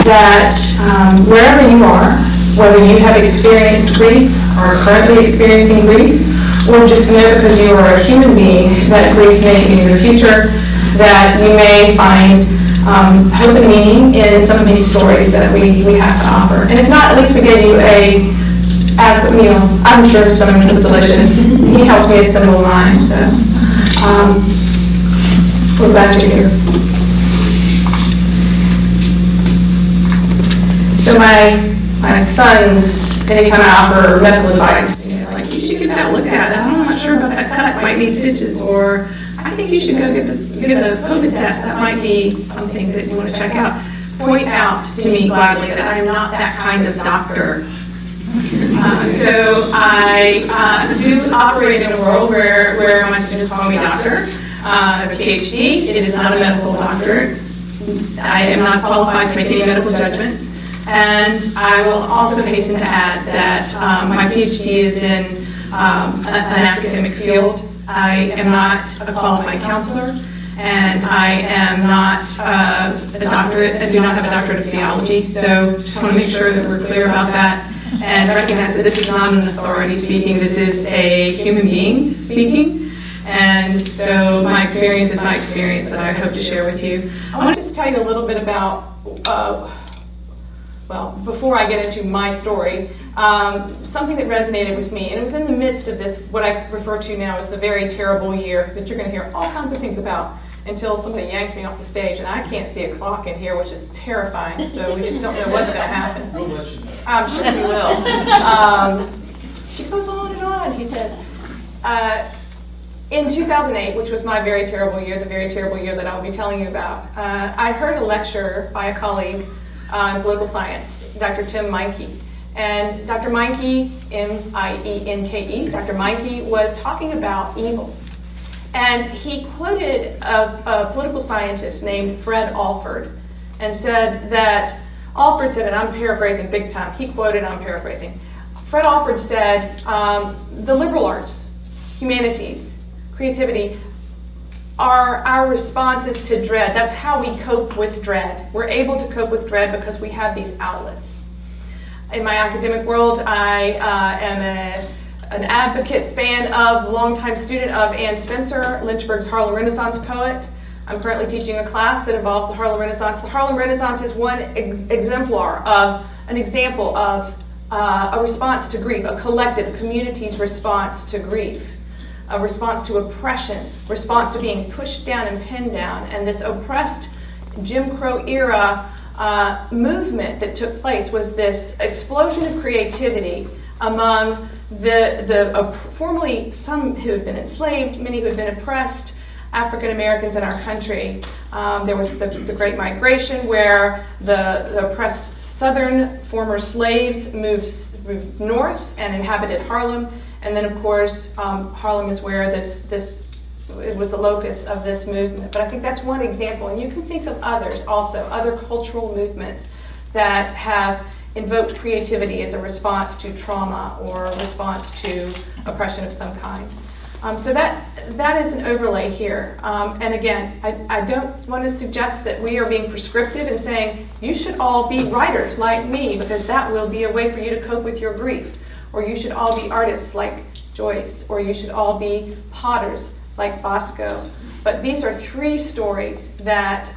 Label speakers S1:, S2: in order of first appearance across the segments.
S1: that wherever you are, whether you have experienced grief or are currently experiencing grief, or just know because you are a human being that grief may be in your future, that you may find hope and meaning in some of these stories that we have to offer. And if not, at least we gave you a adequate meal. I'm sure some was delicious. He helped me assemble mine, so we're glad you're here. So my sons, anytime I offer medical advice, like, you should get that looked at. I'm not sure about that cut, might need stitches, or I think you should go get a COVID test. That might be something that you want to check out. Point out to me gladly that I am not that kind of doctor. So I do operate in a world where my students call me doctor. I have a PhD. It is not a medical doctor. I am not qualified to make any medical judgments. And I will also hasten to add that my PhD is in an academic field. I am not a qualified counselor, and I am not a doctorate. I do not have a doctorate of theology. So just want to make sure that we're clear about that and recognize that this is not an authority speaking. This is a human being speaking. And so my experience is my experience that I hope to share with you. I want to just tell you a little bit about well, before I get into my story, something that resonated with me, and it was in the midst of this, what I refer to now as the very terrible year that you're going to hear all kinds of things about until somebody yanks me off the stage, and I can't see a clock in here, which is terrifying, so we just don't know what's going to happen.
S2: We'll let you know.
S1: I'm sure we will. She goes on and on. He says, in 2008, which was my very terrible year, the very terrible year that I'll be telling you about, I heard a lecture by a colleague on political science, Dr. Tim Meinke. And Dr. Meinke, M-I-E-N-K-E, Dr. Meinke was talking about evil. And he quoted a political scientist named Fred Alford and said that, Alford said, and I'm paraphrasing big time, he quoted, I'm paraphrasing, Fred Alford said, the liberal arts, humanities, creativity, are our responses to dread. That's how we cope with dread. We're able to cope with dread because we have these outlets. In my academic world, I am an advocate, fan of, longtime student of Anne Spencer, Lynchburg's Harlem Renaissance poet. I'm currently teaching a class that involves the Harlem Renaissance. The Harlem Renaissance is one example of a response to grief, a collective, a community's response to grief. A response to oppression, response to being pushed down and pinned down, and this oppressed Jim Crow era movement that took place was this explosion of creativity among the formerly some who had been enslaved, many who had been oppressed, African Americans in our country. There was the Great Migration, where the oppressed Southern former slaves moved north and inhabited Harlem. And then, of course, Harlem is where it was the locus of this movement. But I think that's one example. And you can think of others also, other cultural movements that have invoked creativity as a response to trauma or a response to oppression of some kind. So that is an overlay here. And again, I don't want to suggest that we are being prescriptive and saying, you should all be writers like me, because that will be a way for you to cope with your grief. Or you should all be artists like Joyce, or you should all be potters like Bosco. But these are three stories that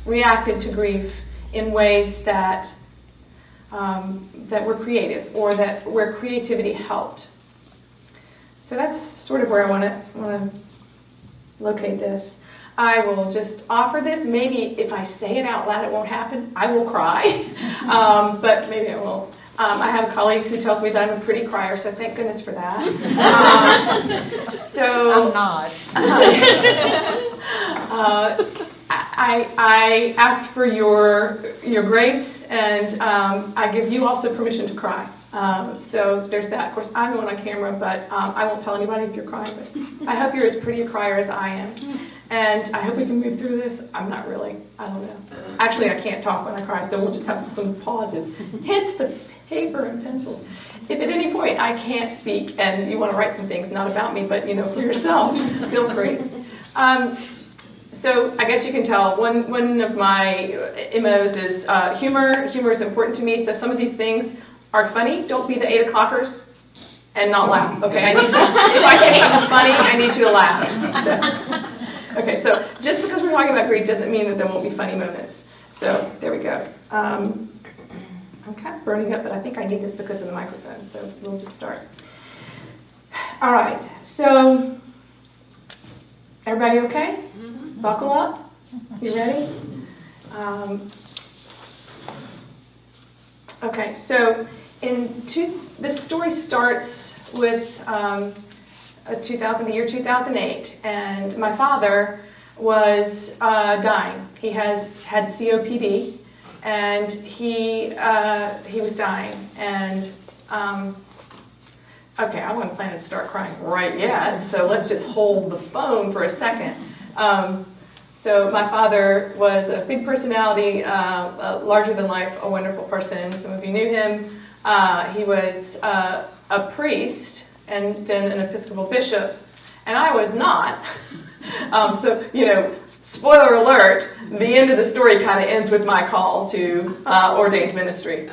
S1: reacted to grief in ways that were creative, or where creativity helped. So that's sort of where I want to locate this. I will just offer this. Maybe if I say it out loud, it won't happen. I will cry, but maybe I won't. I have a colleague who tells me that I'm a pretty crier, so thank goodness for that.
S3: I'm not.
S1: I ask for your grace, and I give you also permission to cry. So there's that. Of course, I'm the one on camera, but I won't tell anybody if you're crying. But I hope you're as pretty a crier as I am. And I hope we can move through this. I'm not really. I don't know. Actually, I can't talk when I cry, so we'll just have some pauses. Hence the paper and pencils. If at any point I can't speak and you want to write some things, not about me, but for yourself, feel free. So I guess you can tell one of my MOs is humor. Humor is important to me. So some of these things are funny. Don't be the 8 o'clockers and not laugh. Okay, I need to, if I say something funny, I need you to laugh. Okay, so just because we're talking about grief doesn't mean that there won't be funny moments. So there we go. I'm kind of burning up, but I think I need this because of the microphone. So we'll just start. All right. So everybody okay? Mm-hmm. Buckle up. You ready? Okay. So this story starts with the year 2008, and my father was dying. He had COPD, and he was dying. And okay, I wasn't planning to start crying right yet, so let's just hold the phone for a second. So my father was a big personality, larger than life, a wonderful person. Some of you knew him. He was a priest and then an Episcopal bishop, and I was not. So, spoiler alert, the end of the story kind of ends with my call to ordained ministry.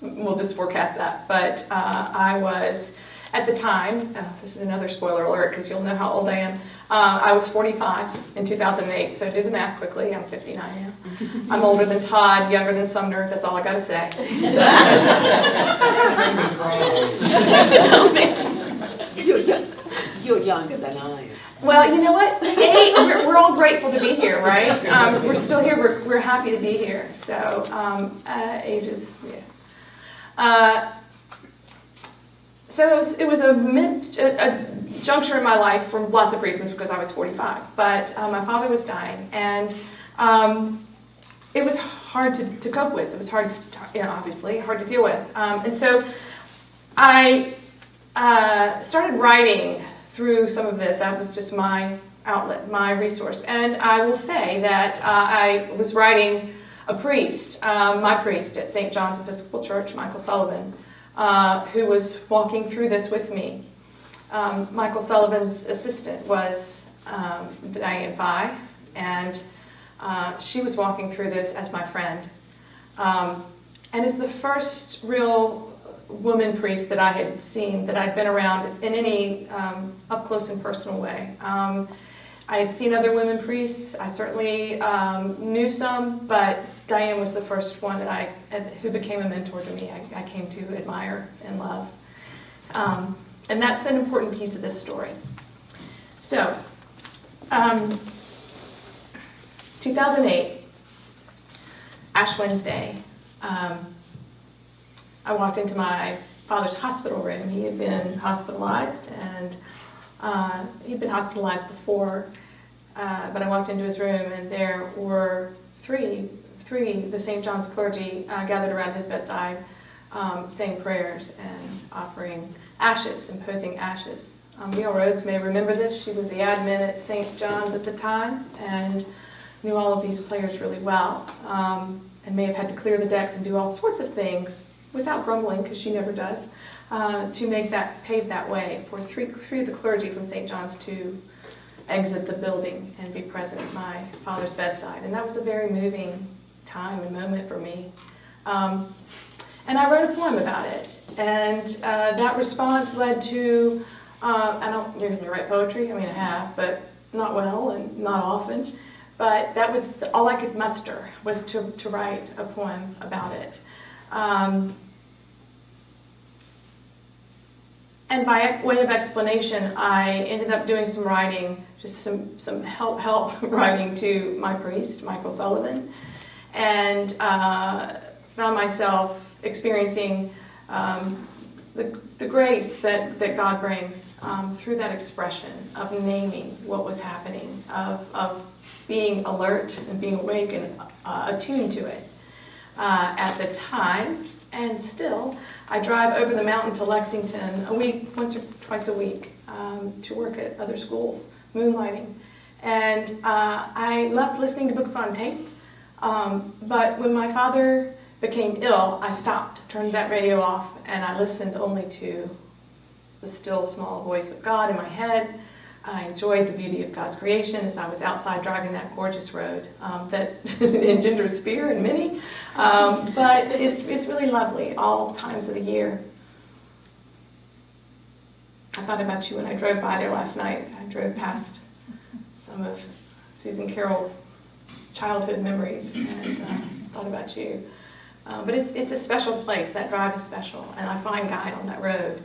S1: We'll just forecast that. But I was, at the time, this is another spoiler alert because you'll know how old I am. I was 45 in 2008, so do the math quickly. I'm 59 now. I'm older than Todd, younger than Sumner. That's all I got to say.
S2: You're younger than I am.
S1: Well, you know what? Hey, we're all grateful to be here, right? We're still here. We're happy to be here. So ages, yeah. So it was a juncture in my life for lots of reasons because I was 45. But my father was dying, and it was hard to cope with. It was hard to, obviously, hard to deal with. And so I started writing through some of this. That was just my outlet, my resource. And I will say that I was writing a priest, my priest at St. John's Episcopal Church, Michael Sullivan, who was walking through this with me. Michael Sullivan's assistant was Diane Pye, and she was walking through this as my friend. And is the first real woman priest that I had seen, that I'd been around in any up close and personal way. I had seen other women priests. I certainly knew some, but Diane was the first one who became a mentor to me. I came to admire and love. And that's an important piece of this story. So, 2008, Ash Wednesday, I walked into my father's hospital room. He had been hospitalized, and he'd been hospitalized before, but I walked into his room, and there were three the St. John's clergy gathered around his bedside, saying prayers and offering ashes, imposing ashes. Neil Rhodes may remember this. She was the admin at St. John's at the time and knew all of these players really well, and may have had to clear the decks and do all sorts of things without grumbling, because she never does, to pave that way for three of the clergy from St. John's to exit the building and be present at my father's bedside. And that was a very moving time and moment for me. And I wrote a poem about it. And that response led to, I don't usually write poetry. I mean, I have, but not well and not often. But that was all I could muster, was to write a poem about it. And by way of explanation, I ended up doing some writing, just some help writing to my priest, Michael Sullivan, and found myself experiencing the grace that God brings through that expression of naming what was happening, of being alert and being awake and attuned to it. At the time, and still, I drive over the mountain to Lexington once or twice a week, to work at other schools, moonlighting. And I loved listening to books on tape, but when my father became ill, I stopped, turned that radio off, and I listened only to the still small voice of God in my head, I enjoyed the beauty of God's creation as I was outside driving that gorgeous road that engenders fear in many, but it's really lovely all times of the year. I thought about you when I drove by there last night. I drove past some of Susan Carroll's childhood memories and thought about you. But it's a special place. That drive is special, and I find God on that road.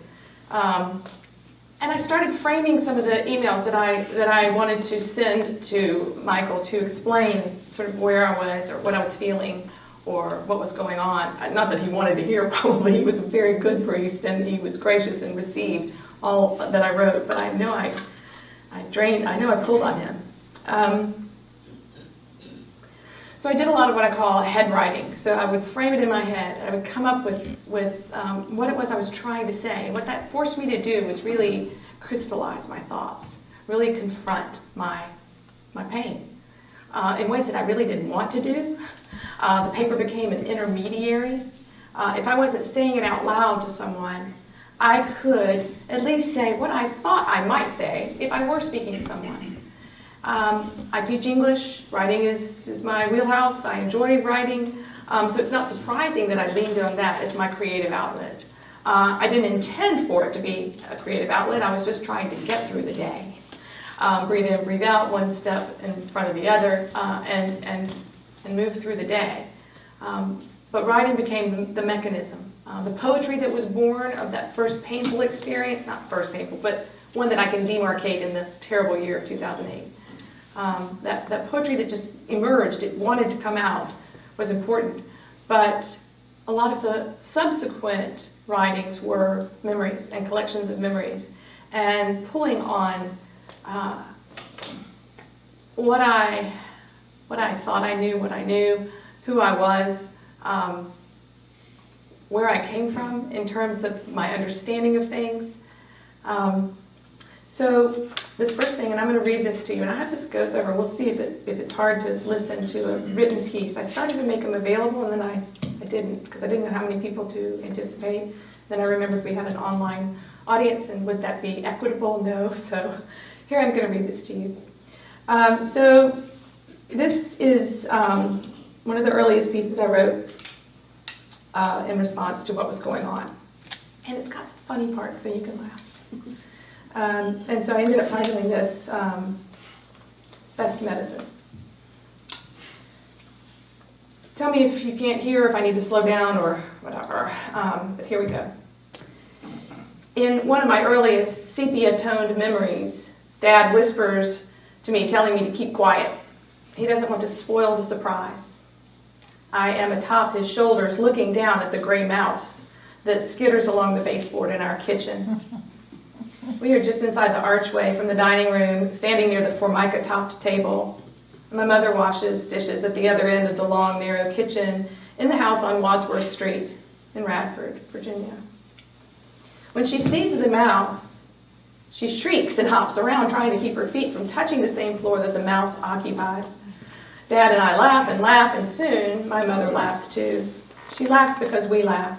S1: And I started framing some of the emails that I wanted to send to Michael to explain sort of where I was or what I was feeling or what was going on. Not that he wanted to hear, probably. He was a very good priest, and he was gracious and received all that I wrote. But I know I pulled on him. So I did a lot of what I call head writing. So I would frame it in my head. I would come up with what it was I was trying to say. And what that forced me to do was really crystallize my thoughts, really confront my pain in ways that I really didn't want to do. The paper became an intermediary. If I wasn't saying it out loud to someone, I could at least say what I thought I might say if I were speaking to someone. I teach English. Writing is my wheelhouse. I enjoy writing. So it's not surprising that I leaned on that as my creative outlet. I didn't intend for it to be a creative outlet. I was just trying to get through the day. Breathe in, breathe out, one step in front of the other, and move through the day. But writing became the mechanism. The poetry that was born of that first painful experience, not first painful, but one that I can demarcate in the terrible year of 2008. That poetry that just emerged, it wanted to come out, was important. But a lot of the subsequent writings were memories and collections of memories, and pulling on what I thought I knew, what I knew, who I was, where I came from in terms of my understanding of things. So this first thing, and I'm going to read this to you, and I hope this goes over. We'll see if it's hard to listen to a written piece. I started to make them available, and then I didn't, because I didn't know how many people to anticipate. Then I remembered we had an online audience, and would that be equitable? No. So here I'm going to read this to you. So this is one of the earliest pieces I wrote in response to what was going on. And it's got some funny parts, so you can laugh. And so I ended up titling this Best Medicine. Tell me if you can't hear, if I need to slow down or whatever. But here we go. In one of my earliest sepia-toned memories, Dad whispers to me, telling me to keep quiet. He doesn't want to spoil the surprise. I am atop his shoulders, looking down at the gray mouse that skitters along the baseboard in our kitchen. We are just inside the archway from the dining room, standing near the formica-topped table. My mother washes dishes at the other end of the long, narrow kitchen in the house on Wadsworth Street in Radford, Virginia. When she sees the mouse, she shrieks and hops around, trying to keep her feet from touching the same floor that the mouse occupies. Dad and I laugh, and soon my mother laughs too. She laughs because we laugh.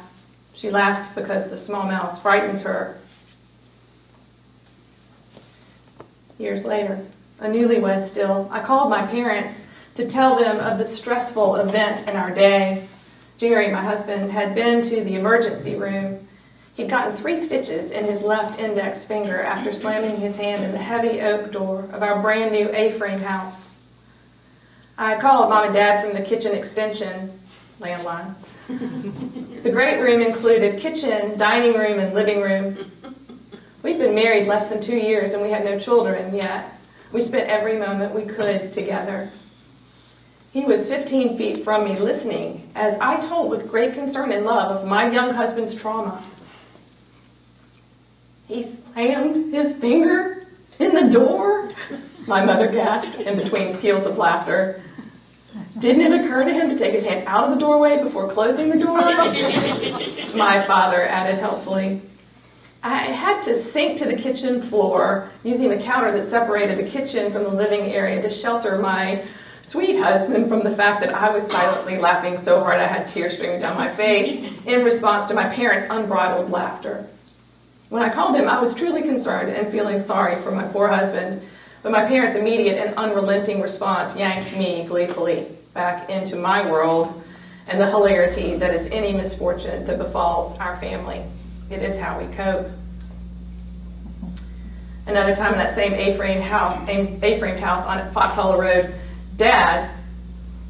S1: She laughs because the small mouse frightens her. Years later, a newlywed still, I called my parents to tell them of the stressful event in our day. Jerry, my husband, had been to the emergency room. He'd gotten 3 stitches in his left index finger after slamming his hand in the heavy oak door of our brand new A-frame house. I called Mom and Dad from the kitchen extension landline. The great room included kitchen, dining room, and living room. We'd been married less than 2 years, and we had no children yet. We spent every moment we could together. He was 15 feet from me, listening as I told with great concern and love of my young husband's trauma. He slammed his finger in the door? My mother gasped in between peals of laughter. Didn't it occur to him to take his hand out of the doorway before closing the door? My father added helpfully. I had to sink to the kitchen floor, using the counter that separated the kitchen from the living area to shelter my sweet husband from the fact that I was silently laughing so hard I had tears streaming down my face in response to my parents' unbridled laughter. When I called him, I was truly concerned and feeling sorry for my poor husband, but my parents' immediate and unrelenting response yanked me gleefully back into my world and the hilarity that is any misfortune that befalls our family. It is how we cope. Another time in that same A-framed house on Fox Hollow Road, Dad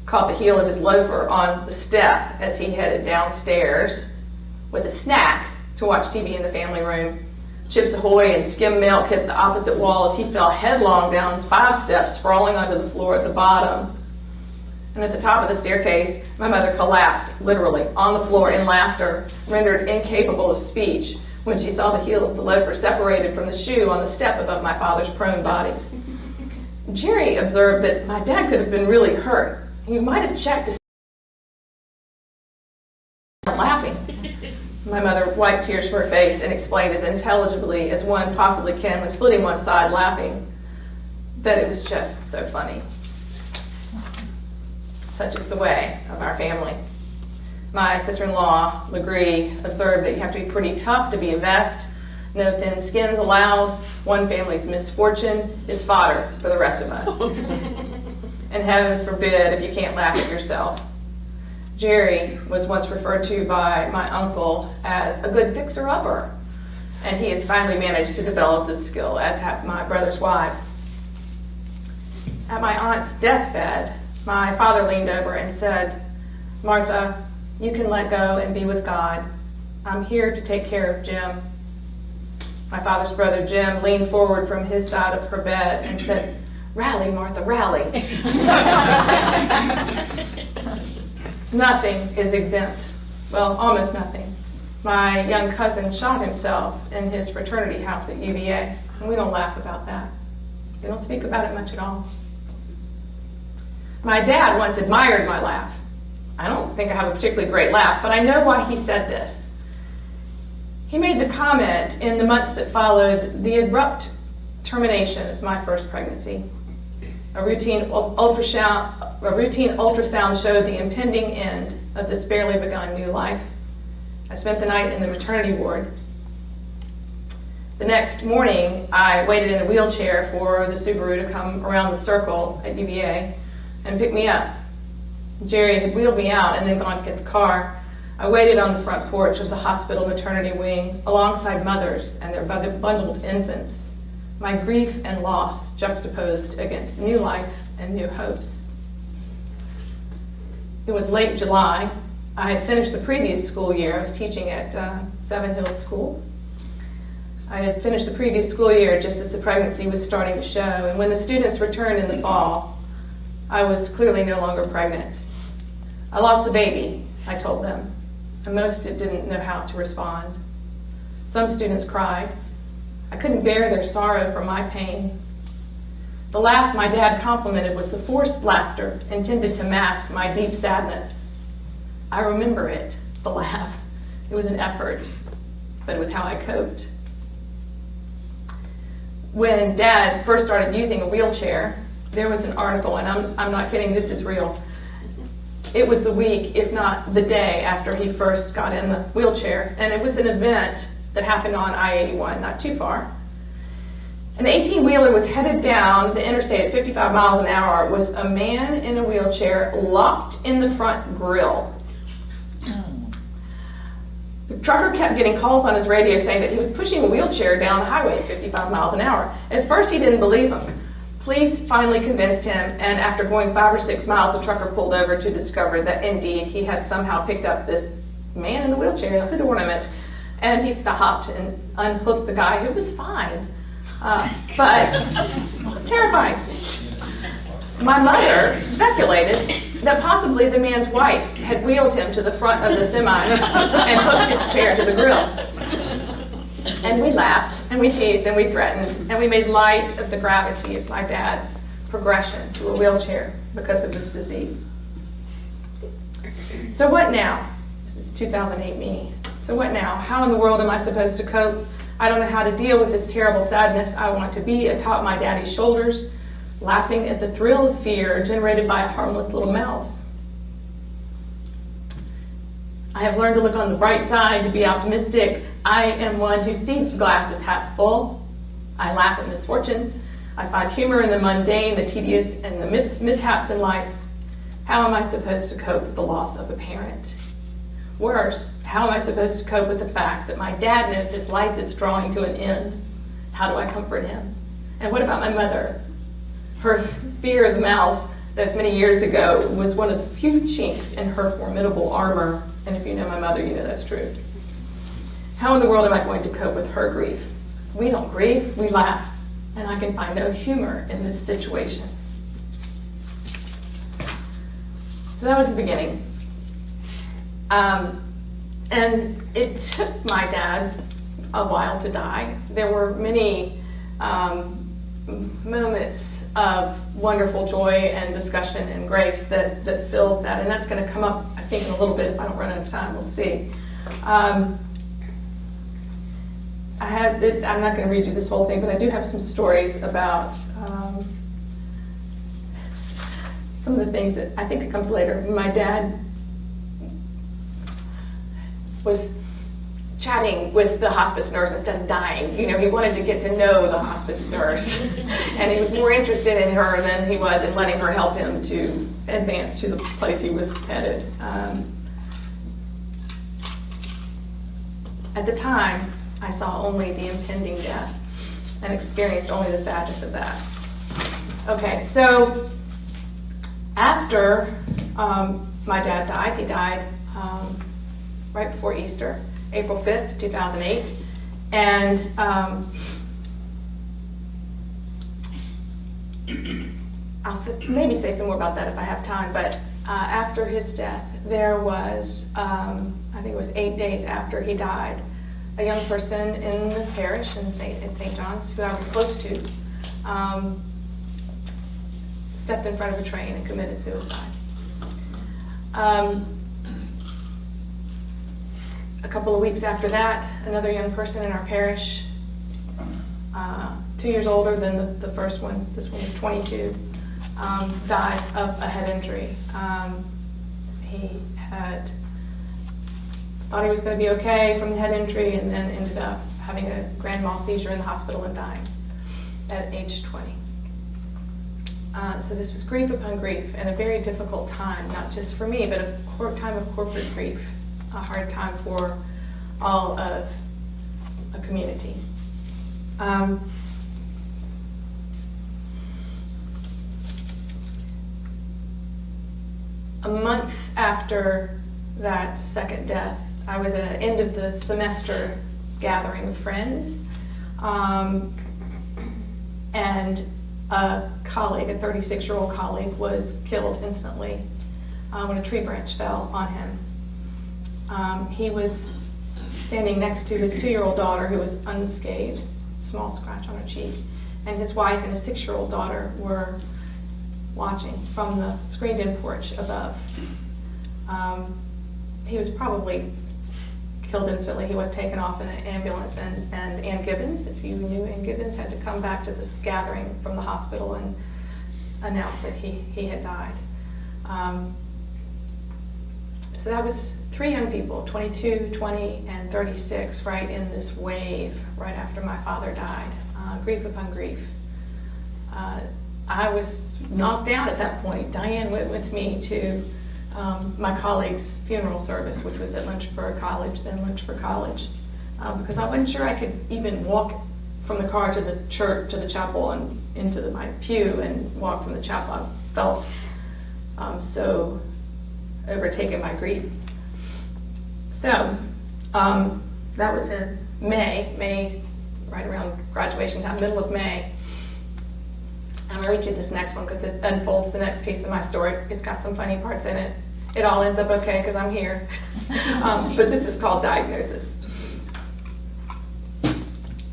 S1: caught the heel of his loafer on the step as he headed downstairs with a snack to watch TV in the family room. Chips Ahoy and skim milk hit the opposite wall as he fell headlong down 5 steps, sprawling onto the floor at the bottom. And at the top of the staircase, my mother collapsed, literally, on the floor in laughter, rendered incapable of speech when she saw the heel of the loafer separated from the shoe on the step above my father's prone body. Jerry observed that my dad could have been really hurt. He might have checked to see laughing. My mother wiped tears from her face and explained as intelligibly as one possibly can when splitting one side laughing that it was just so funny. Such is the way of our family. My sister-in-law, Legree, observed that you have to be pretty tough to be a vest. No thin skins allowed. One family's misfortune is fodder for the rest of us. And heaven forbid if you can't laugh at yourself. Jerry was once referred to by my uncle as a good fixer-upper, and he has finally managed to develop this skill, as have my brother's wives. At my aunt's deathbed, my father leaned over and said, "Martha, you can let go and be with God. I'm here to take care of Jim." My father's brother, Jim, leaned forward from his side of her bed and said, "Rally, Martha, rally." Nothing is exempt. Well, almost nothing. My young cousin shot himself in his fraternity house at UVA, and we don't laugh about that. We don't speak about it much at all. My dad once admired my laugh. I don't think I have a particularly great laugh, but I know why he said this. He made the comment in the months that followed the abrupt termination of my first pregnancy. A routine ultrasound showed the impending end of this barely begun new life. I spent the night in the maternity ward. The next morning, I waited in a wheelchair for the Subaru to come around the circle at UVA and pick me up. Jerry had wheeled me out and then gone to get the car. I waited on the front porch of the hospital maternity wing alongside mothers and their bundled infants, my grief and loss juxtaposed against new life and new hopes. It was late July. I had finished the previous school year. I was teaching at Seven Hills School. I had finished the previous school year just as the pregnancy was starting to show, and when the students returned in the fall, I was clearly no longer pregnant. I lost the baby, I told them, and most didn't know how to respond. Some students cried. I couldn't bear their sorrow for my pain. The laugh my dad complimented was the forced laughter intended to mask my deep sadness. I remember it, the laugh. It was an effort, but it was how I coped. When Dad first started using a wheelchair, there was an article, and I'm not kidding, this is real. It was the week, if not the day, after he first got in the wheelchair, and it was an event that happened on I-81, not too far. An 18-wheeler was headed down the interstate at 55 miles an hour with a man in a wheelchair locked in the front grille. The trucker kept getting calls on his radio saying that he was pushing a wheelchair down the highway at 55 miles an hour. At first, he didn't believe him. Police finally convinced him, and after going 5 or 6 miles, the trucker pulled over to discover that indeed he had somehow picked up this man in the wheelchair, a hood ornament, and he stopped and unhooked the guy who was fine. But it was terrifying. My mother speculated that possibly the man's wife had wheeled him to the front of the semi and hooked his chair to the grill. And we laughed, and we teased, and we threatened, and we made light of the gravity of my dad's progression to a wheelchair because of this disease. So what now? This is 2008 me. So what now? How in the world am I supposed to cope? I don't know how to deal with this terrible sadness. I want to be atop my daddy's shoulders, laughing at the thrill of fear generated by a harmless little mouse. I have learned to look on the bright side, to be optimistic. I am one who sees the glass as half full. I laugh at misfortune. I find humor in the mundane, the tedious, and the mishaps in life. How am I supposed to cope with the loss of a parent? Worse, how am I supposed to cope with the fact that my dad knows his life is drawing to an end? How do I comfort him? And what about my mother? Her fear of the mouse those many years ago was one of the few chinks in her formidable armor. And if you know my mother, you know that's true. How in the world am I going to cope with her grief? We don't grieve, we laugh. And I can find no humor in this situation. So that was the beginning. And it took my dad a while to die. There were many moments of wonderful joy and discussion and grace that filled that. And that's going to come up, I think, in a little bit. If I don't run out of time, we'll see. I'm not going to read you this whole thing, but I do have some stories about some of the things that I think it comes later. My dad was chatting with the hospice nurse instead of dying. You know, he wanted to get to know the hospice nurse. And he was more interested in her than he was in letting her help him to advance to the place he was headed. At the time, I saw only the impending death and experienced only the sadness of that. Okay, so after my dad died, he died right before Easter, April 5th, 2008. And I'll maybe say some more about that if I have time, but after his death, there was, I think it was 8 days after he died, a young person in the parish in St. John's, who I was close to, stepped in front of a train and committed suicide. A couple of weeks after that, another young person in our parish, 2 years older than the first one, this one was 22, died of a head injury. He had thought he was going to be okay from the head injury, and then ended up having a grand mal seizure in the hospital and dying at age 20. So this was grief upon grief, and a very difficult time, not just for me, but a time of corporate grief, a hard time for all of a community. A month after that second death, I was at an end of the semester gathering of friends, and a colleague, a 36-year-old colleague, was killed instantly when a tree branch fell on him. He was standing next to his 2-year-old daughter, who was unscathed, small scratch on her cheek, and his wife and his 6-year-old daughter were watching from the screened-in porch above. He was probably killed instantly. He was taken off in an ambulance, and Ann Gibbons, if you knew Ann Gibbons, had to come back to this gathering from the hospital and announce that he had died. So that was 3 young people, 22, 20, and 36, right in this wave right after my father died. Grief upon grief. I was knocked down at that point. Diane went with me to my colleague's funeral service, which was at Lynchburg College, because I wasn't sure I could even walk from the car to the church, to the chapel, and into my pew and walk from the chapel. I felt so overtaken by grief. So that was in May, right around graduation time, middle of May. I'm going to read you this next one because it unfolds the next piece of my story. It's got some funny parts in it. It all ends up okay because I'm here. But this is called diagnosis.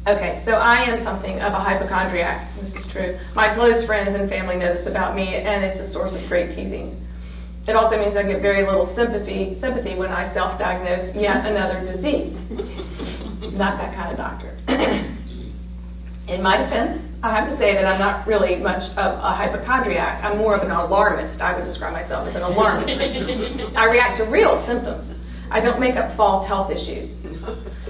S1: Okay, so I am something of a hypochondriac. This is true. My close friends and family know this about me, and it's a source of great teasing. It also means I get very little sympathy when I self-diagnose yet another disease. Not that kind of doctor. In my defense, I have to say that I'm not really much of a hypochondriac. I'm more of an alarmist. I would describe myself as an alarmist. I react to real symptoms. I don't make up false health issues.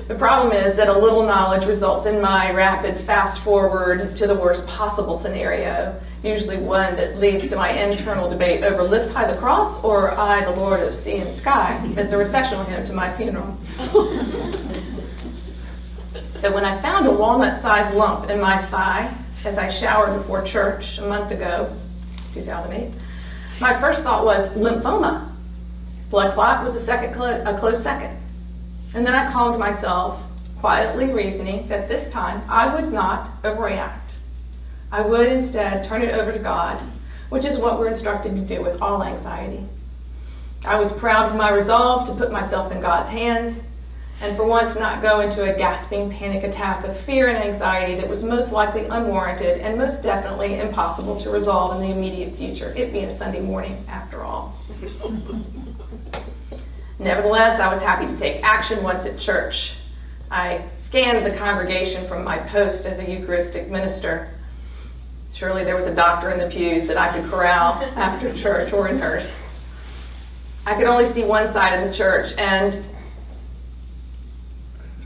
S1: The problem is that a little knowledge results in my rapid fast forward to the worst possible scenario, usually one that leads to my internal debate over lift high the cross or I, the Lord of sea and sky, as the recessional hymn to my funeral. So when I found a walnut-sized lump in my thigh as I showered before church a month ago, 2008, my first thought was lymphoma. Blood clot was a close second. And then I calmed myself, quietly reasoning that this time I would not overreact. I would instead turn it over to God, which is what we're instructed to do with all anxiety. I was proud of my resolve to put myself in God's hands, and for once not go into a gasping panic attack of fear and anxiety that was most likely unwarranted and most definitely impossible to resolve in the immediate future, it being a Sunday morning after all. Nevertheless, I was happy to take action once at church. I scanned the congregation from my post as a Eucharistic minister. Surely there was a doctor in the pews that I could corral after church, or a nurse. I could only see one side of the church, and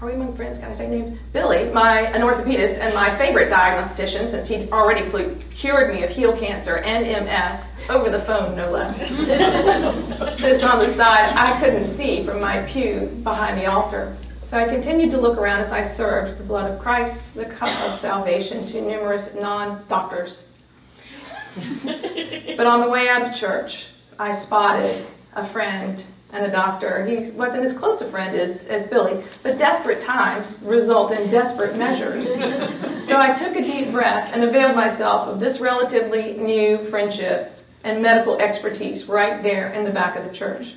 S1: are we among friends? Can I say names? Billy, an orthopedist and my favorite diagnostician, since he'd already cured me of heel cancer and MS, over the phone no less, sits on the side I couldn't see from my pew behind the altar. So I continued to look around as I served the blood of Christ, the cup of salvation, to numerous non-doctors. But on the way out of church, I spotted a friend and a doctor. He wasn't as close a friend as Billy, but desperate times result in desperate measures. So I took a deep breath and availed myself of this relatively new friendship and medical expertise right there in the back of the church.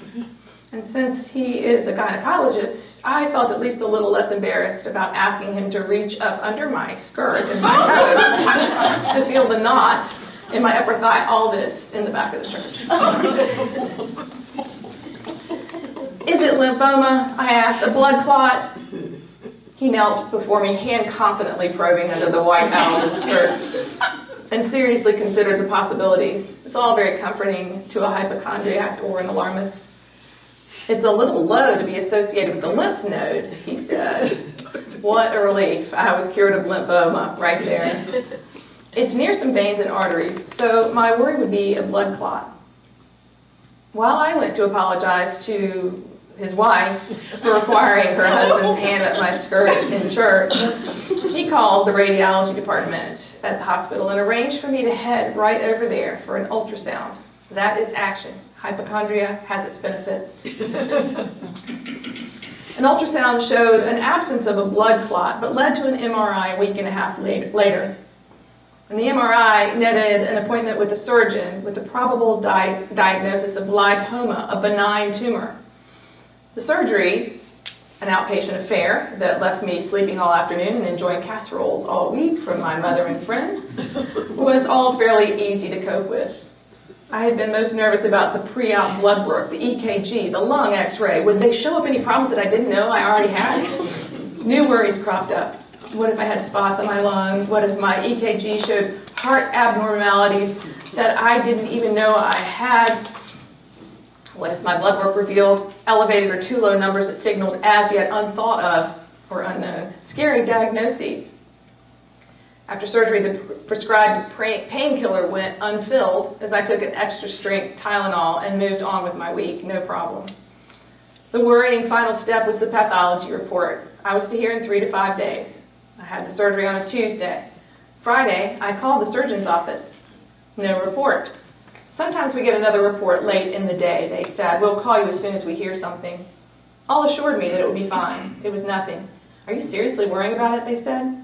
S1: And since he is a gynecologist, I felt at least a little less embarrassed about asking him to reach up under my skirt and my toes to feel the knot in my upper thigh, all this in the back of the church. Is it lymphoma? I asked. A blood clot? He knelt before me, hand confidently probing under the white almond skirt, and seriously considered the possibilities. It's all very comforting to a hypochondriac or an alarmist. It's a little low to be associated with the lymph node, he said. What a relief. I was cured of lymphoma right there. It's near some veins and arteries, so my worry would be a blood clot. While I went to apologize to his wife for requiring her husband's hand up my skirt in church, he called the radiology department at the hospital and arranged for me to head right over there for an ultrasound. That is action. Hypochondria has its benefits. An ultrasound showed an absence of a blood clot, but led to an MRI a week and a half later. And the MRI netted an appointment with a surgeon with a probable diagnosis of lipoma, a benign tumor. The surgery, an outpatient affair that left me sleeping all afternoon and enjoying casseroles all week from my mother and friends, was all fairly easy to cope with. I had been most nervous about the pre-op blood work, the EKG, the lung x-ray. Would they show up any problems that I didn't know I already had? New worries cropped up. What if I had spots on my lung? What if my EKG showed heart abnormalities that I didn't even know I had? What if my blood work revealed elevated or too low numbers that signaled as yet unthought of or unknown? Scary diagnoses. After surgery, the prescribed painkiller went unfilled as I took an extra strength Tylenol and moved on with my week, no problem. The worrying final step was the pathology report. I was to hear in 3 to 5 days. I had the surgery on a Tuesday. Friday, I called the surgeon's office. No report. Sometimes we get another report late in the day. They said, we'll call you as soon as we hear something. All assured me that it would be fine. It was nothing. Are you seriously worrying about it, they said?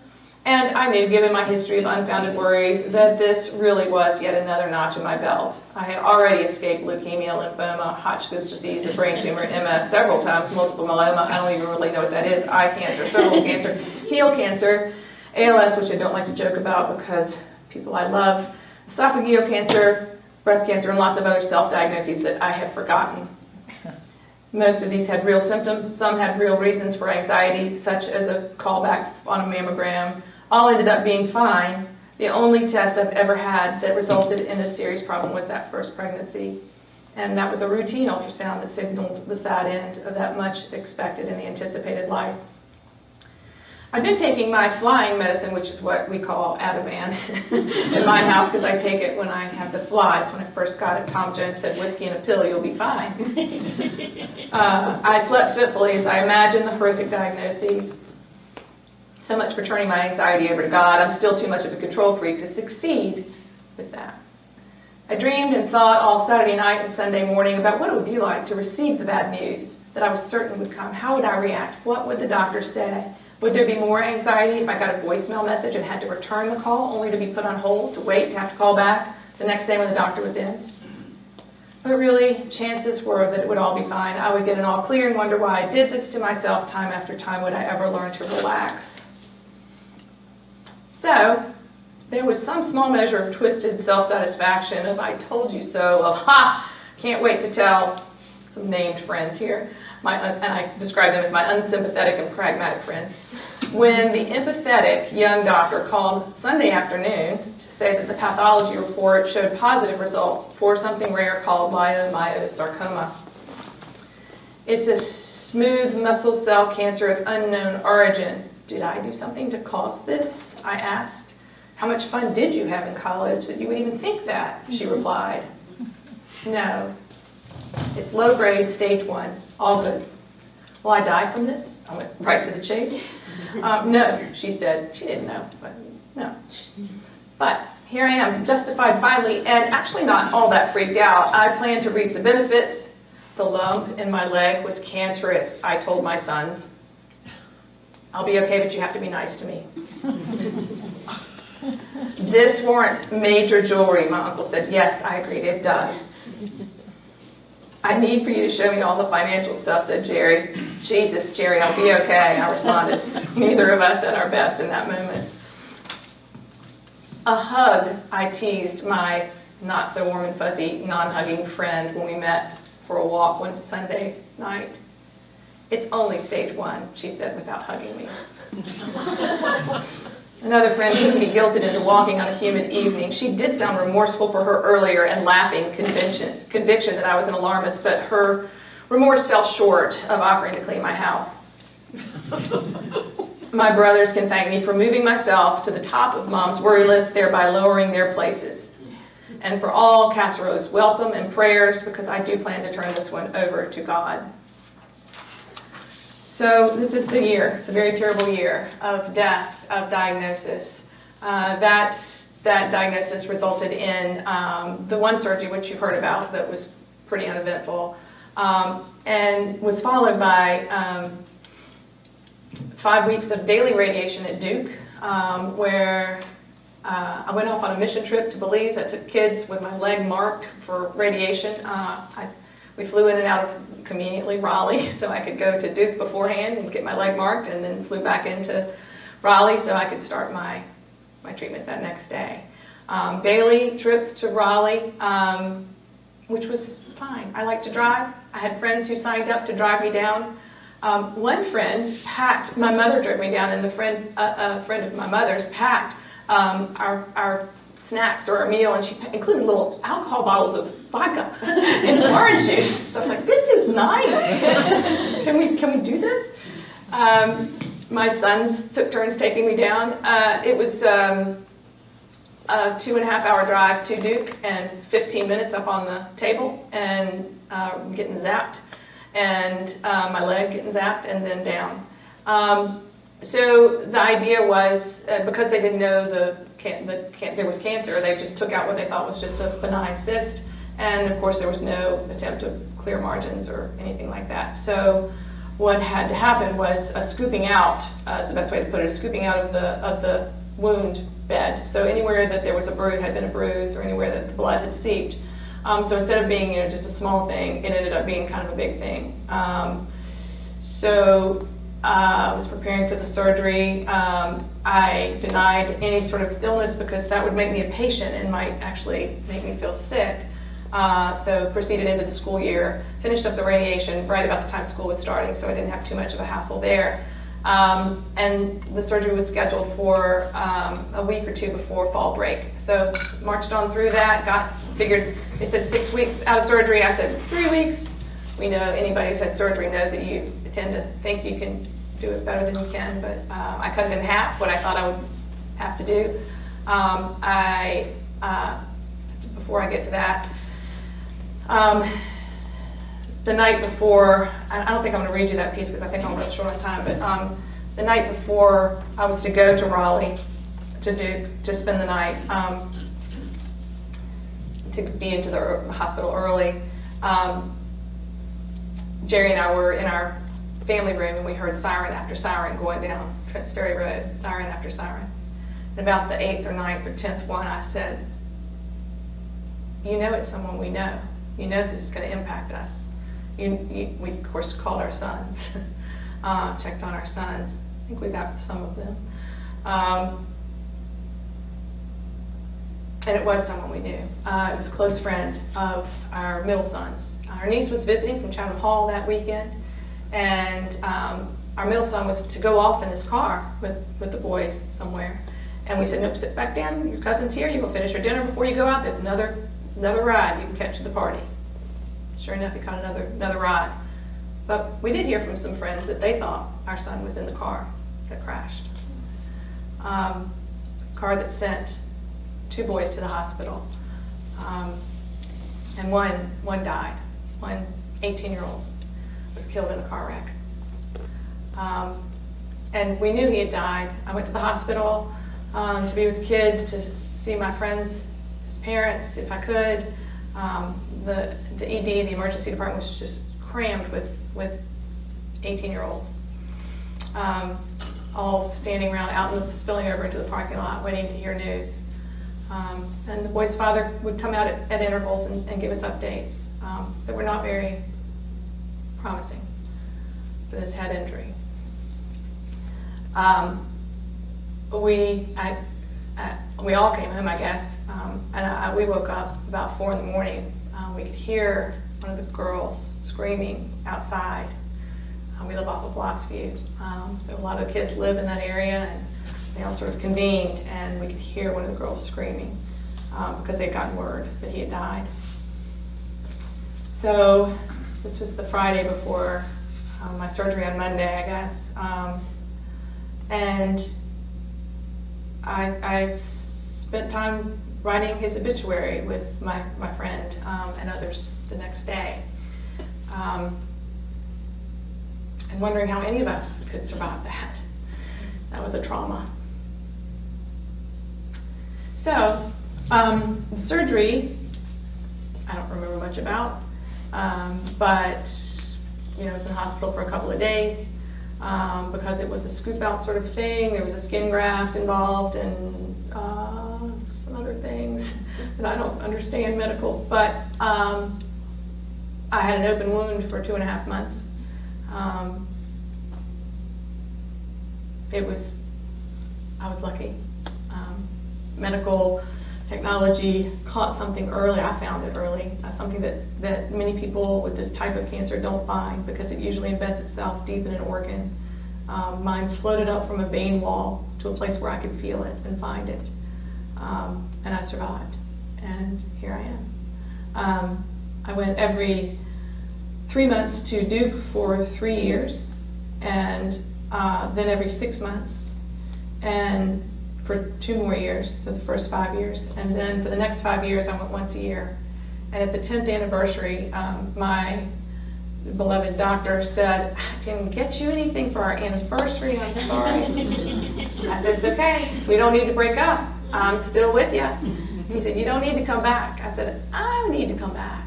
S1: And I knew, given my history of unfounded worries, that this really was yet another notch in my belt. I had already escaped leukemia, lymphoma, Hodgkin's disease, a brain tumor, MS several times, multiple myeloma, I don't even really know what that is, eye cancer, cervical cancer, heel cancer, ALS, which I don't like to joke about because people I love, esophageal cancer, breast cancer, and lots of other self-diagnoses that I have forgotten. Most of these had real symptoms. Some had real reasons for anxiety, such as a callback on a mammogram. All ended up being fine. The only test I've ever had that resulted in a serious problem was that first pregnancy. And that was a routine ultrasound that signaled the sad end of that much expected and anticipated life. I've been taking my flying medicine, which is what we call Ativan, in my house, because I take it when I have to fly. It's when I first got it. Tom Jones said, whiskey and a pill, you'll be fine. I slept fitfully as I imagined the horrific diagnoses. So much for turning my anxiety over to God. I'm still too much of a control freak to succeed with that. I dreamed and thought all Saturday night and Sunday morning about what it would be like to receive the bad news that I was certain would come. How would I react? What would the doctor say? Would there be more anxiety if I got a voicemail message and had to return the call, only to be put on hold, to wait, to have to call back the next day when the doctor was in? But really, chances were that it would all be fine. I would get an all clear and wonder why I did this to myself time after time. Would I ever learn to relax? So, there was some small measure of twisted self-satisfaction of I told you so, of ha, can't wait to tell some named friends here. And I describe them as my unsympathetic and pragmatic friends. When the empathetic young doctor called Sunday afternoon to say that the pathology report showed positive results for something rare called leiomyosarcoma. It's a smooth muscle cell cancer of unknown origin. Did I do something to cause this? I asked. How much fun did you have in college that you would even think that? She replied. No. It's low grade, stage 1. All good. Will I die from this? I went right to the chase. No, she said. She didn't know, but no. But here I am, justified finally, and actually not all that freaked out. I planned to reap the benefits. The lump in my leg was cancerous, I told my sons. I'll be okay, but you have to be nice to me. This warrants major jewelry, my uncle said. Yes, I agreed, it does. I need for you to show me all the financial stuff, said Jerry. Jesus, Jerry, I'll be okay, I responded. Neither of us at our best in that moment. A hug, I teased my not so warm and fuzzy, non-hugging friend when we met for a walk one Sunday night. It's only stage 1, she said without hugging me. Another friend couldn't be guilted into walking on a humid evening. She did sound remorseful for her earlier and laughing conviction that I was an alarmist, but her remorse fell short of offering to clean my house. My brothers can thank me for moving myself to the top of Mom's worry list, thereby lowering their places. And for all casseroles, welcome and prayers, because I do plan to turn this one over to God. So this is the year, the very terrible year of death, of diagnosis. That diagnosis resulted in the one surgery, which you've heard about, that was pretty uneventful, and was followed by 5 weeks of daily radiation at Duke, where I went off on a mission trip to Belize. I took kids with my leg marked for radiation. We flew in and out of, conveniently, Raleigh, so I could go to Duke beforehand and get my leg marked, and then flew back into Raleigh so I could start my treatment that next day. Daily trips to Raleigh, which was fine. I like to drive. I had friends who signed up to drive me down. One friend packed, my mother drove me down, and a friend of my mother's packed our snacks or our meal, and she included little alcohol bottles of vodka and some orange juice. So I was like, this is nice. Can we do this? My sons took turns taking me down. It was a 2.5-hour drive to Duke and 15 minutes up on the table and getting zapped, and my leg getting zapped and then down. So the idea was, because they didn't know there was cancer, they just took out what they thought was just a benign cyst, and of course there was no attempt to clear margins or anything like that. So what had to happen was a scooping out, is the best way to put it, a scooping out of the wound bed. So anywhere that there was had been a bruise, or anywhere that the blood had seeped. So instead of being just a small thing, it ended up being kind of a big thing. So I was preparing for the surgery. I denied any sort of illness because that would make me a patient and might actually make me feel sick. So proceeded into the school year, finished up the radiation right about the time school was starting, so I didn't have too much of a hassle there. And the surgery was scheduled for a week or two before fall break. So marched on through that, figured, they said 6 weeks out of surgery. I said 3 weeks. We know anybody who's had surgery knows that you tend to think you can do it better than you can, but I cut it in half, what I thought I would have to do. Before I get to that, the night before, I don't think I'm going to read you that piece because I think I'm running short on time, but the night before I was to go to Raleigh to spend the night, to be into the hospital early, Jerry and I were in our family room and we heard siren after siren going down Trent's Ferry Road, siren after siren. And about the 8th or 9th or 10th one, I said, you know it's someone we know. You know this is going to impact us. We, of course, called our sons, checked on our sons. I think we got some of them. And it was someone we knew. It was a close friend of our middle son's. Our niece was visiting from Chatham Hall that weekend, and our middle son was to go off in his car with the boys somewhere. And we said, nope, sit back down. Your cousin's here. You go finish your dinner before you go out. There's another ride you can catch at the party. Sure enough, he caught another ride. But we did hear from some friends that they thought our son was in the car that crashed. Car that sent 2 boys to the hospital. And one died. One 18-year-old was killed in a car wreck. And we knew he had died. I went to the hospital to be with the kids, to see my friends, his parents, if I could. The ED, the emergency department, was just crammed with 18-year-olds, all standing around out spilling over into the parking lot, waiting to hear news. And the boy's father would come out at intervals and give us updates that were not very promising for this head injury. We all came home, I guess, and we woke up about 4 in the morning. We could hear one of the girls screaming outside. We live off of Blocksview, so a lot of the kids live in that area, and they all sort of convened, and we could hear one of the girls screaming because they'd gotten word that he had died. So this was the Friday before my surgery on Monday, I guess, and I spent time writing his obituary with my friend and others the next day, and wondering how any of us could survive that. That was a trauma. So, the surgery, I don't remember much about, but I was in the hospital for a couple of days because it was a scoop out sort of thing. There was a skin graft involved and some other things that I don't understand medical, but I had an open wound for 2.5 months. I was lucky. Medical technology caught something early. I found it early, something that many people with this type of cancer don't find because it usually embeds itself deep in an organ. Mine floated up from a vein wall to a place where I could feel it and find it. And I survived. And here I am. I went every 3 months to Duke for 3 years, and then every 6 months, and for 2 more years, so the first 5 years. And then for the next 5 years, I went once a year. And at the 10th anniversary, my beloved doctor said, I didn't get you anything for our anniversary, I'm sorry. I said, it's okay, we don't need to break up. I'm still with you. He said, you don't need to come back. I said, I need to come back.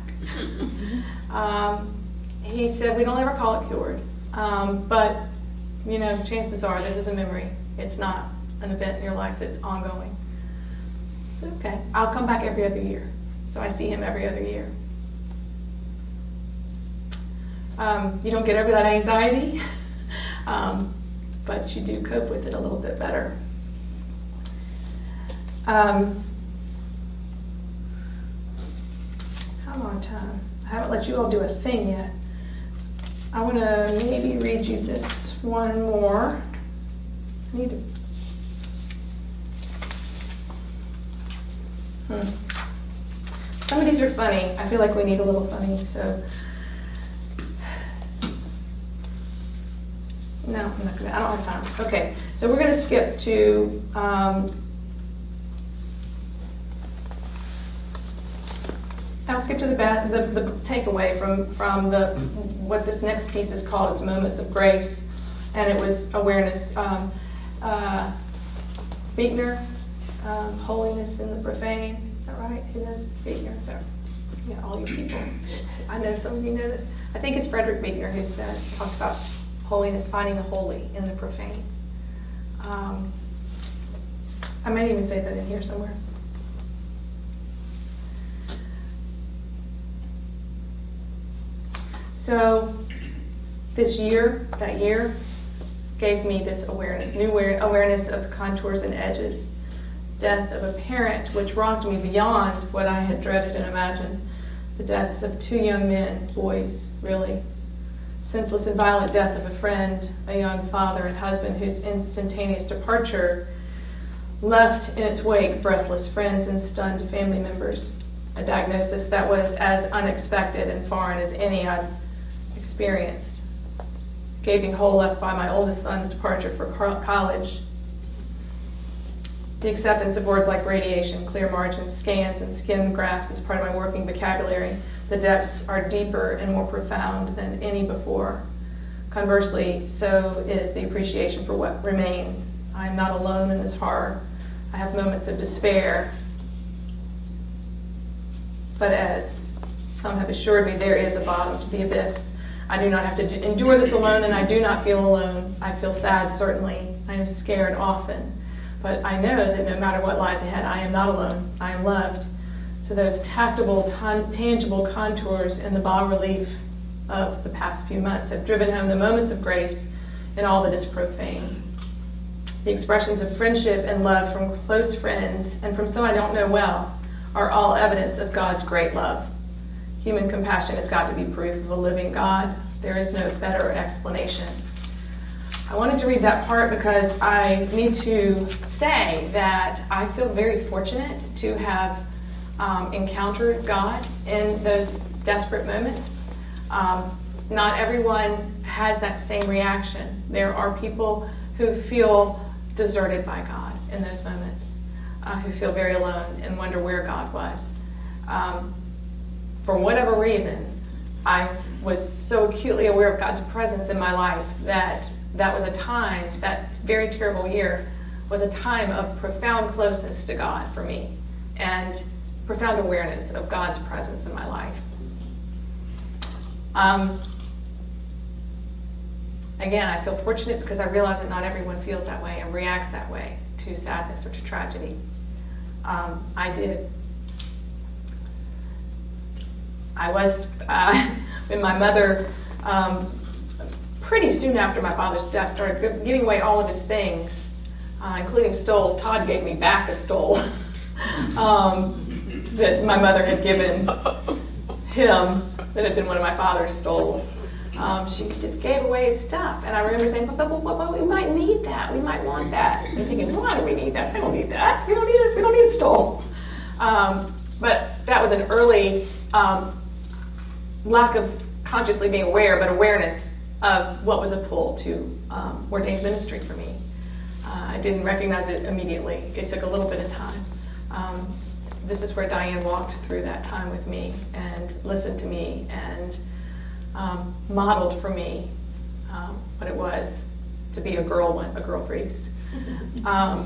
S1: He said, we don't ever call it cured. But, chances are this is a memory. It's not an event in your life that's ongoing. It's okay. I'll come back every other year. So I see him every other year. You don't get over that anxiety, but you do cope with it a little bit better. How long time? I haven't let you all do a thing yet. I want to maybe read you this one more. I need to. Some of these are funny. I feel like we need a little funny, so. No, I'm not gonna. I don't have time. Okay, so we're gonna skip to. I'll skip to the takeaway from the what this next piece is called. It's Moments of Grace, and it was awareness. Beekner, Holiness in the Profane. Is that right? Who knows Beekner? Is that yeah, all you people? I know some of you know this. I think it's Frederick Beekner who talked about holiness, finding the holy in the profane. I might even say that in here somewhere. So that year, gave me this awareness, new awareness of the contours and edges. Death of a parent, which rocked me beyond what I had dreaded and imagined. The deaths of 2 young men, boys, really. Senseless and violent death of a friend, a young father and husband whose instantaneous departure left in its wake breathless friends and stunned family members. A diagnosis that was as unexpected and foreign as any I'd experienced. Gaping hole left by my oldest son's departure for college. The acceptance of words like radiation, clear margins, scans, and skin grafts is part of my working vocabulary. The depths are deeper and more profound than any before. Conversely, so is the appreciation for what remains. I am not alone in this horror. I have moments of despair. But as some have assured me, there is a bottom to the abyss. I do not have to endure this alone, and I do not feel alone. I feel sad, certainly. I am scared often. But I know that no matter what lies ahead, I am not alone. I am loved. So those tactable, tangible contours in the bas-relief of the past few months have driven home the moments of grace in all that is profane. The expressions of friendship and love from close friends and from some I don't know well are all evidence of God's great love. Human compassion has got to be proof of a living God. There is no better explanation. I wanted to read that part because I need to say that I feel very fortunate to have encountered God in those desperate moments. Not everyone has that same reaction. There are people who feel deserted by God in those moments, who feel very alone and wonder where God was. For whatever reason, I was so acutely aware of God's presence in my life that was a time, that very terrible year, was a time of profound closeness to God for me and profound awareness of God's presence in my life. Again, I feel fortunate because I realize that not everyone feels that way and reacts that way to sadness or to tragedy. I did. I was, when my mother, pretty soon after my father's death, started giving away all of his things, including stoles. Todd gave me back a stole that my mother had given him that had been one of my father's stoles. She just gave away his stuff. And I remember saying, but we might need that. We might want that. And thinking, why do we need that? I don't need that. We don't need it. We don't need a stole. But that was an early lack of consciously being aware, but awareness of what was a pull to ordained ministry for me. I didn't recognize it immediately. It took a little bit of time. This is where Diane walked through that time with me and listened to me and modeled for me what it was to be a girl priest. I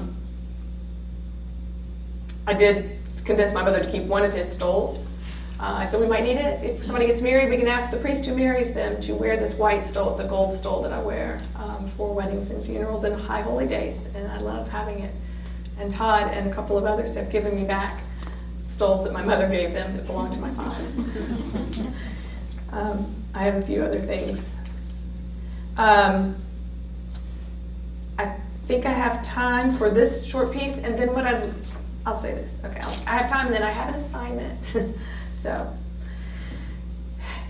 S1: did convince my mother to keep one of his stoles. I said we might need it. If somebody gets married, we can ask the priest who marries them to wear this white stole. It's a gold stole that I wear for weddings and funerals and high holy days, and I love having it. And Todd and a couple of others have given me back stoles that my mother gave them that belonged to my father. I have a few other things. I think I have time for this short piece, and then I'll say this. Okay, I have time, and then I have an assignment. So,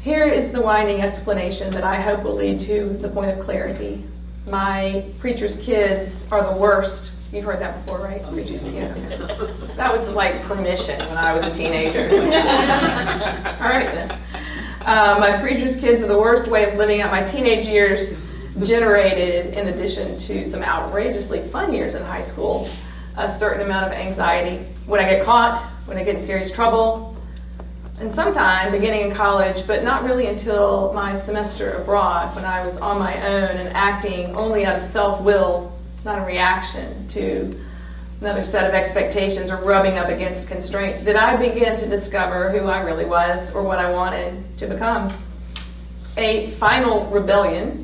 S1: here is the winding explanation that I hope will lead to the point of clarity. My preacher's kids are the worst. You've heard that before, right? Preacher's kids. Yeah, okay. That was like permission when I was a teenager. All right then. My preacher's kids are the worst way of living out my teenage years, generated, in addition to some outrageously fun years in high school, a certain amount of anxiety when I get caught, when I get in serious trouble, and sometime beginning in college, but not really until my semester abroad, when I was on my own and acting only out of self-will, not a reaction to another set of expectations or rubbing up against constraints, did I begin to discover who I really was or what I wanted to become. A final rebellion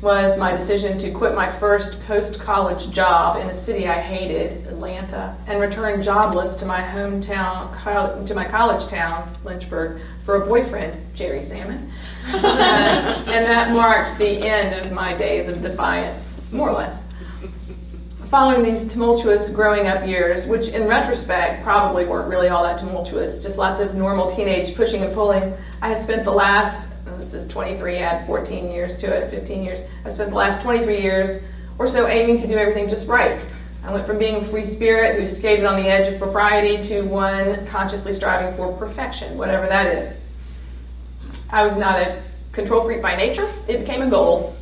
S1: was my decision to quit my first post-college job in a city I hated, Atlanta, and return jobless to my hometown, to my college town, Lynchburg, for a boyfriend, Jerry Salmon. And that marked the end of my days of defiance, more or less. Following these tumultuous growing up years, which in retrospect probably weren't really all that tumultuous, just lots of normal teenage pushing and pulling, I have spent the last, this is 23, add 14 years to it, 15 years, I spent the last 23 years or so aiming to do everything just right. I went from being a free spirit who skated on the edge of propriety to one consciously striving for perfection, whatever that is. I was not a control freak by nature. It became a goal.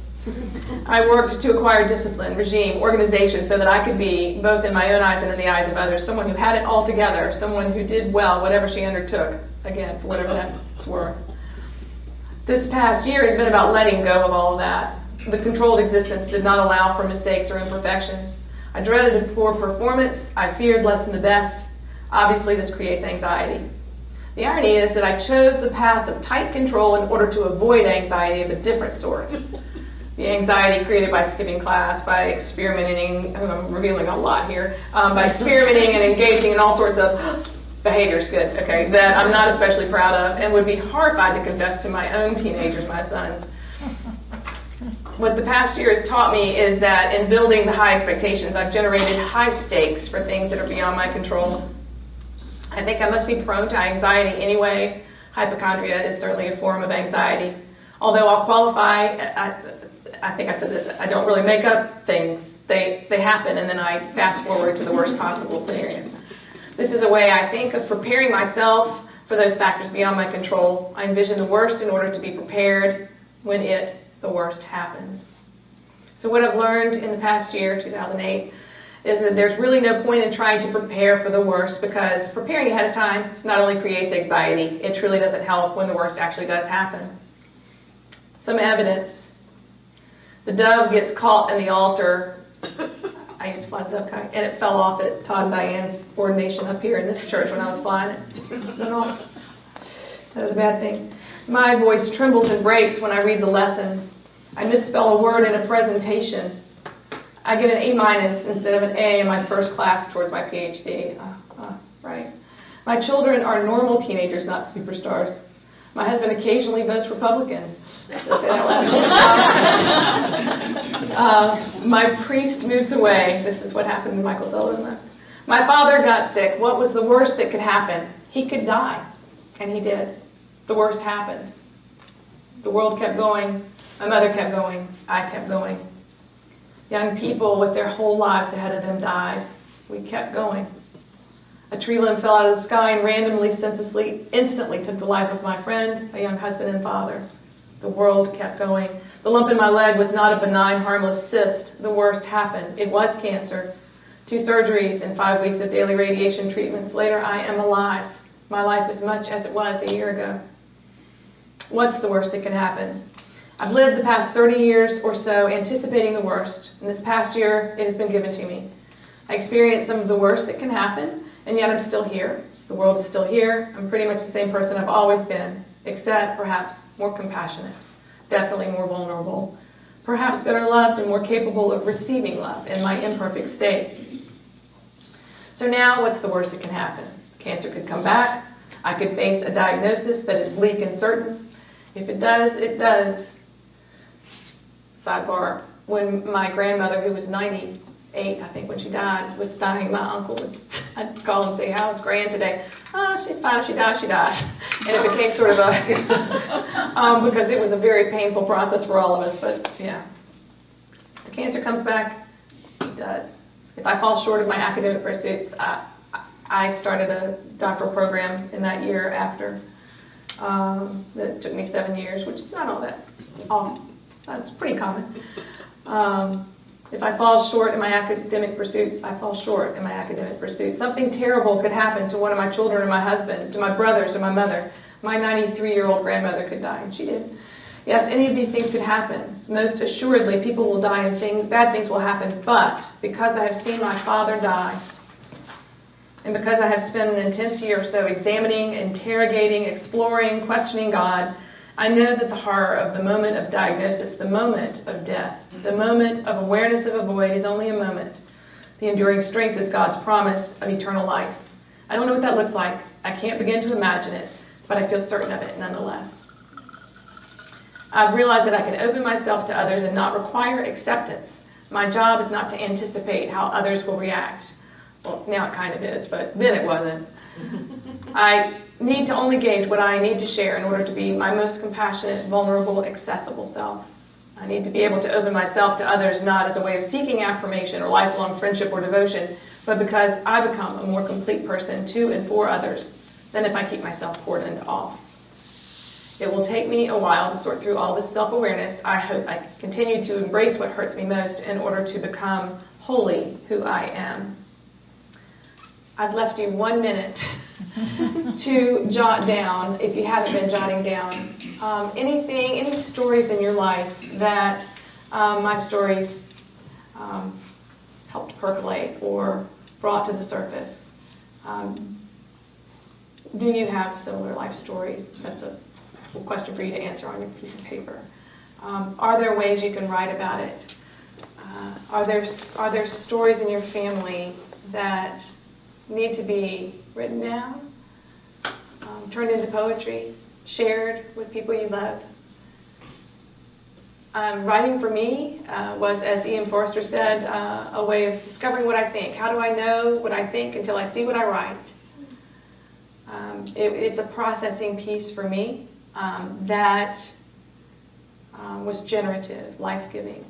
S1: I worked to acquire discipline, regime, organization, so that I could be, both in my own eyes and in the eyes of others, someone who had it all together, someone who did well whatever she undertook, again, for whatever that's worth. This past year has been about letting go of all of that. The controlled existence did not allow for mistakes or imperfections. I dreaded a poor performance. I feared less than the best. Obviously, this creates anxiety. The irony is that I chose the path of tight control in order to avoid anxiety of a different sort. The anxiety created by skipping class, by experimenting, I'm revealing a lot here, by experimenting and engaging in all sorts of behaviors, good, okay, that I'm not especially proud of and would be horrified to confess to my own teenagers, my sons. What the past year has taught me is that in building the high expectations, I've generated high stakes for things that are beyond my control. I think I must be prone to anxiety anyway. Hypochondria is certainly a form of anxiety. Although I'll qualify, I think I said this, I don't really make up things. They happen, and then I fast forward to the worst possible scenario. This is a way I think of preparing myself for those factors beyond my control. I envision the worst in order to be prepared when the worst happens. So what I've learned in the past year, 2008, is that there's really no point in trying to prepare for the worst, because preparing ahead of time not only creates anxiety, it truly doesn't help when the worst actually does happen. Some evidence. The dove gets caught in the altar. I used to fly the dove kite, and it fell off at Todd and Diane's ordination up here in this church when I was flying it. Went off. That was a bad thing. My voice trembles and breaks when I read the lesson. I misspell a word in a presentation. I get an A- instead of an A in my first class towards my PhD. Right. My children are normal teenagers, not superstars. My husband occasionally votes Republican. Did I say that loud? My priest moves away. This is what happened when Michael Sullivan left. My father got sick. What was the worst that could happen? He could die. And he did. The worst happened. The world kept going. My mother kept going. I kept going. Young people with their whole lives ahead of them died. We kept going. A tree limb fell out of the sky and randomly, senselessly, instantly took the life of my friend, a young husband and father. The world kept going. The lump in my leg was not a benign, harmless cyst. The worst happened. It was cancer. 2 surgeries and 5 weeks of daily radiation treatments. Later, I am alive. My life is much as it was a year ago. What's the worst that can happen? I've lived the past 30 years or so anticipating the worst. And this past year, it has been given to me. I experienced some of the worst that can happen, and yet I'm still here. The world is still here. I'm pretty much the same person I've always been, except perhaps more compassionate, definitely more vulnerable, perhaps better loved and more capable of receiving love in my imperfect state. So now, what's the worst that can happen? Cancer could come back. I could face a diagnosis that is bleak and certain. If it does, it does. Sidebar, when my grandmother, who was 98, I think when she died, was dying, my uncle I'd call and say, how's Gran today? Oh, she's fine. If she dies, she dies. And it became sort of a, because it was a very painful process for all of us, but yeah. The cancer comes back, it does. If I fall short of my academic pursuits, I started a doctoral program in that year after. That took me 7 years, which is not all that off. That's pretty common. If I fall short in my academic pursuits, I fall short in my academic pursuits. Something terrible could happen to one of my children or my husband, to my brothers or my mother. My 93-year-old grandmother could die, and she did. Yes, any of these things could happen. Most assuredly, people will die and bad things will happen. But because I have seen my father die, and because I have spent an intense year or so examining, interrogating, exploring, questioning God, I know that the horror of the moment of diagnosis, the moment of death, the moment of awareness of a void is only a moment. The enduring strength is God's promise of eternal life. I don't know what that looks like. I can't begin to imagine it, but I feel certain of it nonetheless. I've realized that I can open myself to others and not require acceptance. My job is not to anticipate how others will react. Well, now it kind of is, but then it wasn't. I need to only gauge what I need to share in order to be my most compassionate, vulnerable, accessible self. I need to be able to open myself to others not as a way of seeking affirmation or lifelong friendship or devotion, but because I become a more complete person to and for others than if I keep myself cordoned off. It will take me a while to sort through all this self-awareness. I hope I continue to embrace what hurts me most in order to become wholly who I am. I've left you 1 minute to jot down, if you haven't been jotting down, any stories in your life that my stories helped percolate or brought to the surface. Do you have similar life stories? That's a question for you to answer on your piece of paper. Are there ways you can write about it? Are there stories in your family that need to be written down, turned into poetry, shared with people you love? Writing for me was, as Ian Forster said, a way of discovering what I think. How do I know what I think until I see what I write? It's a processing piece for me that was generative, life-giving,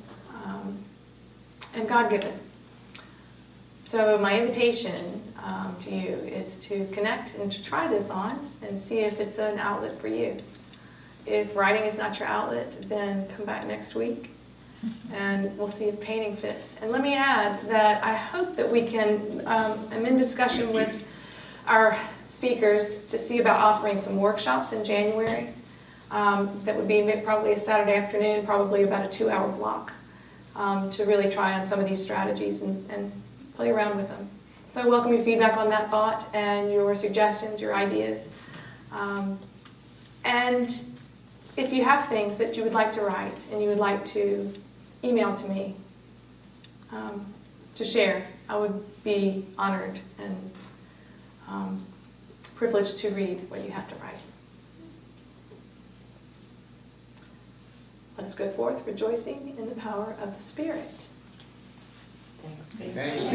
S1: and God-given. So my invitation to you is to connect and to try this on and see if it's an outlet for you. If writing is not your outlet, then come back next week and we'll see if painting fits. And let me add that I hope that we can, I'm in discussion with our speakers to see about offering some workshops in January. That would be probably a Saturday afternoon, probably about a 2-hour block, to really try on some of these strategies and play around with them. So I welcome your feedback on that thought and your suggestions, your ideas. And if you have things that you would like to write and you would like to email to me to share, I would be honored and privileged to read what you have to write. Let us go forth rejoicing in the power of the Spirit.
S2: Thanks.